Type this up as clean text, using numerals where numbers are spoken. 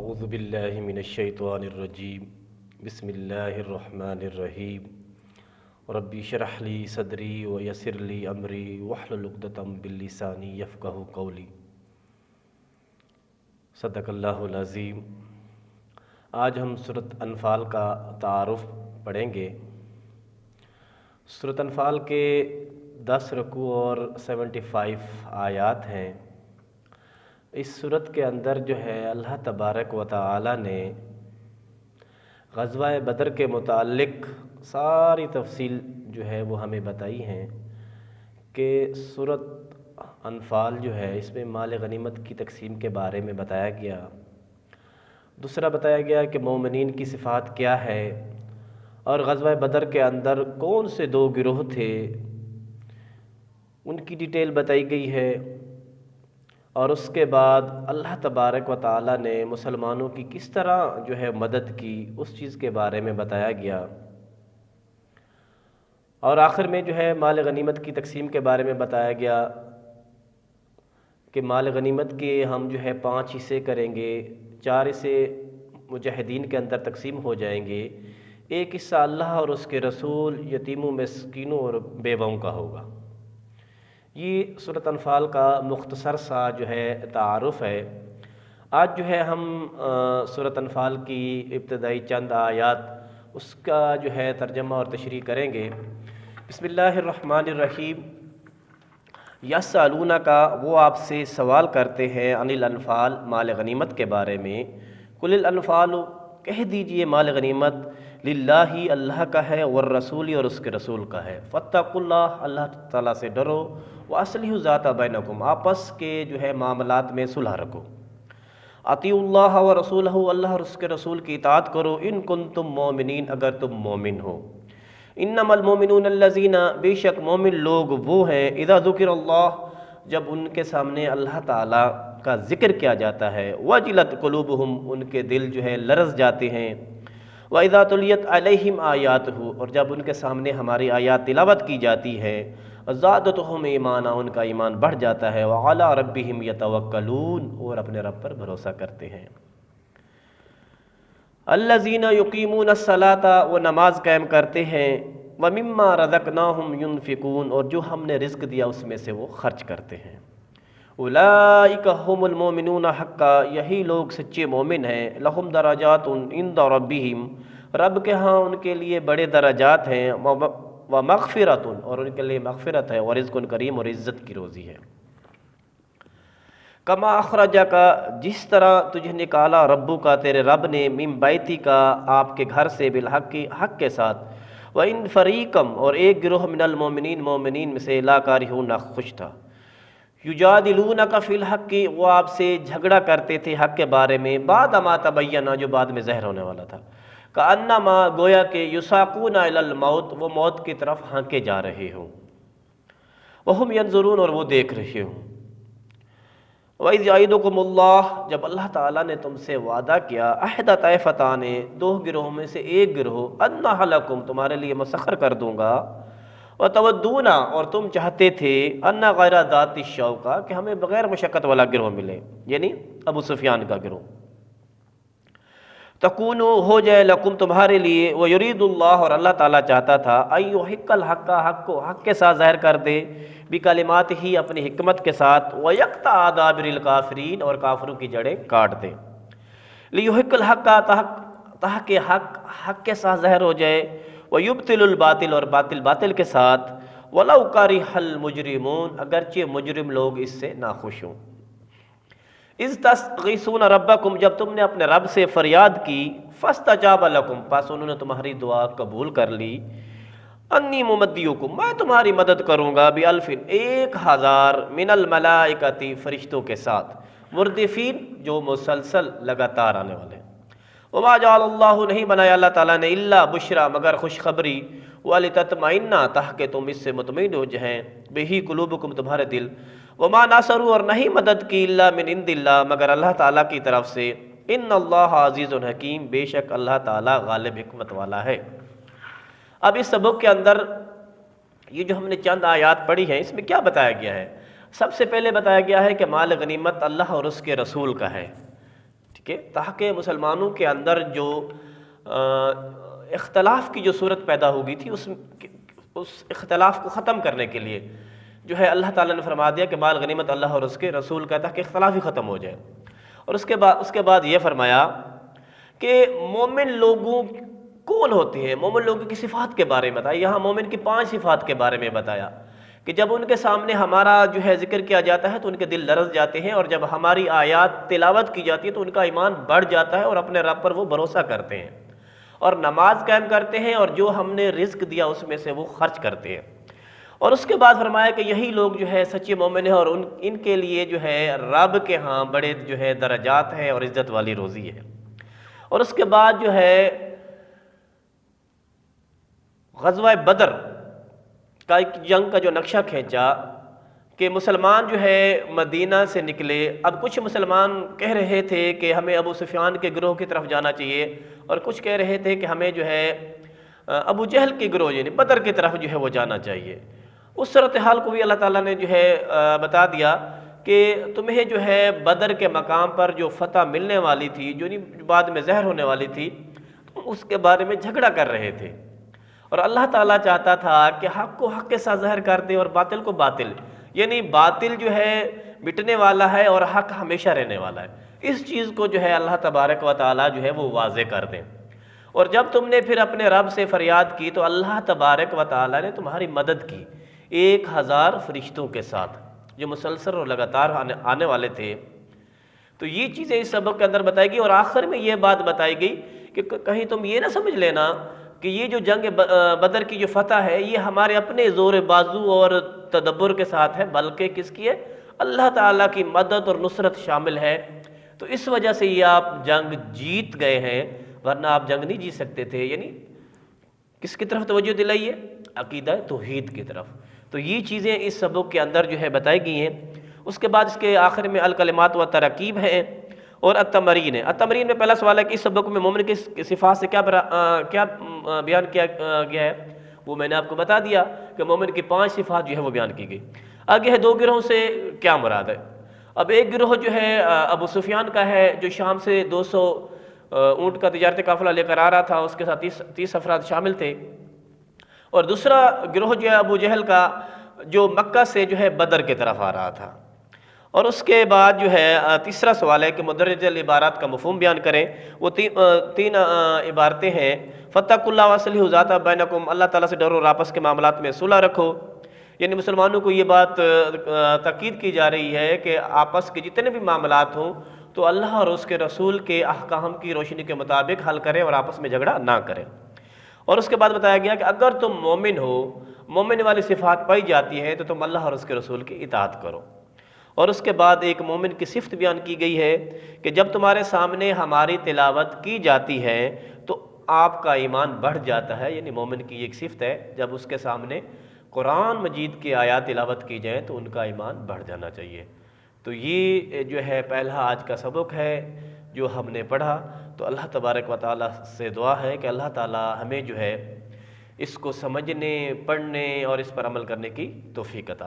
اعوذ باللہ من الشیطان الرجیم بسم اللہ الرحمن الرحیم ربی اشرح لی صدری ویسر لی امری واحلل عقدۃ من لسانی یفقہوا قولی۔ صدق اللہ العظیم۔ آج ہم سورۃ انفال کا تعارف پڑھیں گے۔ سورۃ انفال کے 10 رکوع اور 75 آیات ہیں۔ اس سورت کے اندر جو ہے اللہ تبارک و تعالی نے غزوہ بدر کے متعلق ساری تفصیل جو ہے وہ ہمیں بتائی ہیں کہ سورت انفال جو ہے اس میں مال غنیمت کی تقسیم کے بارے میں بتایا گیا۔ دوسرا بتایا گیا کہ مومنین کی صفات کیا ہے، اور غزوہ بدر کے اندر کون سے 2 گروہ تھے ان کی ڈیٹیل بتائی گئی ہے، اور اس کے بعد اللہ تبارک و تعالی نے مسلمانوں کی کس طرح جو ہے مدد کی اس چیز کے بارے میں بتایا گیا، اور آخر میں جو ہے مال غنیمت کی تقسیم کے بارے میں بتایا گیا کہ مال غنیمت کے ہم جو ہے 5 حصے کریں گے، 4 حصے مجاہدین کے اندر تقسیم ہو جائیں گے، 1 حصہ اللہ اور اس کے رسول، یتیموں، مسکینوں اور بیواؤں کا ہوگا۔ یہ سورۃ انفال کا مختصر سا جو ہے تعارف ہے۔ آج جو ہے ہم سورۃ انفال کی ابتدائی چند آیات اس کا جو ہے ترجمہ اور تشریح کریں گے۔ بسم اللہ الرحمن الرحیم۔ یسألونک، وہ آپ سے سوال کرتے ہیں، عن الانفال، مال غنیمت کے بارے میں۔ قل الانفال، کہہ دیجئے مال غنیمت للہ، اللہ کا ہے، والرسول، اور اس کے رسول کا ہے۔ فاتقوا اللہ، اللہ تعالیٰ سے ڈرو، واصلحوا ذات بینکم، آپس کے جو ہے معاملات میں صلح رکھو۔ اطیعوا اللہ ورسولہ، اللہ اور اس کے رسول کی اطاعت کرو، ان کنتم مؤمنین، اگر تم مومن ہو۔ انما المؤمنون الذین، بے شک مومن لوگ وہ ہیں، اذا ذکر اللہ، جب ان کے سامنے اللہ تعالیٰ کا ذکر کیا جاتا ہے، وجلت قلوبہم، ان کے دل جو ہے لرز جاتے ہیں، وَإِذَا تُلِيَتْ عَلَيْهِمْ آیاتہ، اور جب ان کے سامنے ہماری آیات تلاوت کی جاتی ہے، زادتہم ایمانا، ان کا ایمان بڑھ جاتا ہے، وَعَلَىٰ رَبِّهِمْ يَتَوَكَّلُونَ، اور اپنے رب پر بھروسہ کرتے ہیں۔ الَّذِينَ يُقِيمُونَ الصَّلَاةَ، وہ نماز قائم کرتے ہیں، وَمِمَّا رَزَقْنَاهُمْ يُنْفِقُونَ، اور جو ہم نے رزق دیا اس میں سے وہ خرچ کرتے ہیں۔ اولئک ھم المؤمنون حقا، یہی لوگ سچے مومن ہیں۔ لہم درجات عند ربہم، رب کے ہاں ان کے لیے بڑے درجات ہیں، ومغفرۃ، اور ان کے لیے مغفرت ہے، ورزق کریم، اور عزت کی روزی ہے۔ کما اخرجک، جس طرح تجھے نکالا، ربو کا، تیرے رب نے، من بیتی کا، آپ کے گھر سے، بالحق، حق کے ساتھ، وَإِن فَرِيقًا، اور ایک گروہ، من المؤمنین، مومنین میں سے، لا کارہون، ناخوش تھا، یجادلونک فی الحق، وہ آپ سے جھگڑا کرتے تھے حق کے بارے میں، بعد ما تبین، جو بعد میں ظاہر ہونے والا تھا، کأنما، گویا کہ، یساقون الی الموت، وہ موت کی طرف ہانکے جا رہے ہوں، وہم ینظرون، اور وہ دیکھ رہے ہوں۔ وَإِذْ یعیدکم اللہ، جب اللہ تعالیٰ نے تم سے وعدہ کیا، احدی طائفتین، 2 گروہوں میں سے ایک گروہ، انھا لکم، تمہارے لیے مسخر کر دوں گا، وَتَوَدُّونَ، اور تم چاہتے تھے، ان غیر ذات الشوکہ، کہ ہمیں بغیر مشقت والا گروہ ملے، یعنی ابو سفیان کا گروہ، تکونو، ہو جائے، لکم، تمہارے لیے، وَيُرِيدُ اللہ، اور اللہ تعالیٰ چاہتا تھا، أَن يُحِقَّ الْحَقَّ، حق کو حق کے ساتھ ظاہر کر دے، بکلمات ہی، اپنی حکمت کے ساتھ، وَيَقْطَعَ دَابِرَ الْكَافِرِينَ، اور کافروں کی جڑیں کاٹ دے، لِيُحِقَّ الْحَقَّ، تاکہ حق حق کے ساتھ ظاہر ہو جائے، وَيُبْطِلُ الْبَاطِلَ، اور باطل باطل کے ساتھ، وَلَوْ كَرِهَ الْمُجْرِمُونَ، اگرچہ مجرم لوگ اس سے ناخوش ہوں۔ اذ تستغیثون ربکم، جب تم نے اپنے رب سے فریاد کی، فاستجاب لکم، پس انہوں نے تمہاری دعا قبول کر لی، انی ممدیکم، میں تمہاری مدد کروں گا، بِأَلْفٍ، 1000، من الملائکۃ، فرشتوں کے ساتھ، مردفین، جو مسلسل لگاتار آنے والے۔ وما جعل اللہ، نہیں بنایا اللہ تعالیٰ نے، الا بشرا، مگر خوشخبری، ولتطمئن، تاکہ تم اس سے مطمئن ہو جائیں، بہی قلوبکم، تمہارے دل، وما ناصروا، اور نہیں مدد کی، الا من عند اللہ، مگر اللہ تعالیٰ کی طرف سے، ان اللہ عزیز حکیم، بے شک اللہ تعالیٰ غالب حکمت والا ہے۔ اب اس سبق کے اندر یہ جو ہم نے چند آیات پڑھی ہیں، اس میں کیا بتایا گیا ہے؟ سب سے پہلے بتایا گیا ہے کہ مال غنیمت اللہ اور اس کے رسول کا ہے، کہ تاکہ مسلمانوں کے اندر جو اختلاف کی جو صورت پیدا ہو گئی تھی اس اختلاف کو ختم کرنے کے لیے جو ہے اللہ تعالیٰ نے فرما دیا کہ مال غنیمت اللہ اور اس کے رسول کا تھا کہ اختلاف ہی ختم ہو جائے۔ اور اس کے بعد یہ فرمایا کہ مومن لوگوں کون ہوتے ہیں، مومن لوگوں کی صفات کے بارے میں بتایا۔ یہاں مومن کی 5 صفات کے بارے میں بتایا کہ جب ان کے سامنے ہمارا جو ہے ذکر کیا جاتا ہے تو ان کے دل لرز جاتے ہیں، اور جب ہماری آیات تلاوت کی جاتی ہے تو ان کا ایمان بڑھ جاتا ہے اور اپنے رب پر وہ بھروسہ کرتے ہیں اور نماز قائم کرتے ہیں، اور جو ہم نے رزق دیا اس میں سے وہ خرچ کرتے ہیں۔ اور اس کے بعد فرمایا کہ یہی لوگ جو ہے سچے مومن ہیں، اور ان کے لیے جو ہے رب کے ہاں بڑے جو ہے درجات ہیں اور عزت والی روزی ہے۔ اور اس کے بعد جو ہے غزوہ بدر کا ایک جنگ کا جو نقشہ کھینچا کہ مسلمان جو ہے مدینہ سے نکلے۔ اب کچھ مسلمان کہہ رہے تھے کہ ہمیں ابو سفیان کے گروہ کی طرف جانا چاہیے، اور کچھ کہہ رہے تھے کہ ہمیں جو ہے ابو جہل کے گروہ یعنی بدر کی طرف جو ہے وہ جانا چاہیے۔ اس صورتحال کو بھی اللہ تعالیٰ نے جو ہے بتا دیا کہ تمہیں جو ہے بدر کے مقام پر جو فتح ملنے والی تھی، جو بعد میں زہر ہونے والی تھی، اس کے بارے میں جھگڑا کر رہے تھے، اور اللہ تعالیٰ چاہتا تھا کہ حق کو حق کے ساتھ ظاہر کر دے اور باطل کو باطل، یعنی باطل جو ہے مٹنے والا ہے اور حق ہمیشہ رہنے والا ہے۔ اس چیز کو جو ہے اللہ تبارک و تعالیٰ جو ہے وہ واضح کر دیں۔ اور جب تم نے پھر اپنے رب سے فریاد کی تو اللہ تبارک و تعالیٰ نے تمہاری مدد کی 1000 فرشتوں کے ساتھ جو مسلسل اور لگاتار آنے والے تھے۔ تو یہ چیزیں اس سبق کے اندر بتائی گئی، اور آخر میں یہ بات بتائی گئی کہ کہیں تم یہ نہ سمجھ لینا کہ یہ جو جنگ بدر کی جو فتح ہے یہ ہمارے اپنے زور بازو اور تدبر کے ساتھ ہے، بلکہ کس کی ہے؟ اللہ تعالیٰ کی مدد اور نصرت شامل ہے۔ تو اس وجہ سے یہ آپ جنگ جیت گئے ہیں، ورنہ آپ جنگ نہیں جیت سکتے تھے۔ یعنی کس کی طرف توجہ دلائیے؟ عقیدہ توحید کی طرف۔ تو یہ چیزیں اس سبق کے اندر جو ہے بتائی گئی ہیں۔ اس کے بعد اس کے آخر میں الکلمات و تراکیب ہیں اور التمرین ہے۔ التمرین میں پہلا سوال ہے کہ اس سبق میں مومن کی صفات سے کیا بیان کیا گیا ہے؟ وہ میں نے آپ کو بتا دیا کہ مومن کی 5 صفات جو ہے وہ بیان کی گئی۔ آگے ہے 2 گروہوں سے کیا مراد ہے۔ اب ایک گروہ جو ہے ابو سفیان کا ہے، جو شام سے 200 اونٹ کا تجارتی قافلہ لے کر آ رہا تھا، اس کے ساتھ 30 افراد شامل تھے۔ اور دوسرا گروہ جو ہے ابو جہل کا، جو مکہ سے جو ہے بدر کی طرف آ رہا تھا۔ اور اس کے بعد جو ہے تیسرا سوال ہے کہ مدرج العبارات کا مفہوم بیان کریں۔ وہ 3 عبارتیں ہیں۔ فاتقوا اللہ واصلحوا ذات بینکم، اللہ تعالیٰ سے ڈرو اور آپس کے معاملات میں صلح رکھو۔ یعنی مسلمانوں کو یہ بات تاکید کی جا رہی ہے کہ آپس کے جتنے بھی معاملات ہوں تو اللہ اور اس کے رسول کے احکام کی روشنی کے مطابق حل کریں اور آپس میں جھگڑا نہ کریں۔ اور اس کے بعد بتایا گیا کہ اگر تم مومن ہو، مومن والی صفات پائی جاتی ہیں، تو تم اللہ اور اس کے رسول کی اطاعت کرو۔ اور اس کے بعد ایک مومن کی صفت بیان کی گئی ہے کہ جب تمہارے سامنے ہماری تلاوت کی جاتی ہے تو آپ کا ایمان بڑھ جاتا ہے۔ یعنی مومن کی ایک صفت ہے، جب اس کے سامنے قرآن مجید کی آیات تلاوت کی جائیں تو ان کا ایمان بڑھ جانا چاہیے۔ تو یہ جو ہے پہلا آج کا سبق ہے جو ہم نے پڑھا۔ تو اللہ تبارک و تعالیٰ سے دعا ہے کہ اللہ تعالیٰ ہمیں جو ہے اس کو سمجھنے، پڑھنے اور اس پر عمل کرنے کی توفیق عطا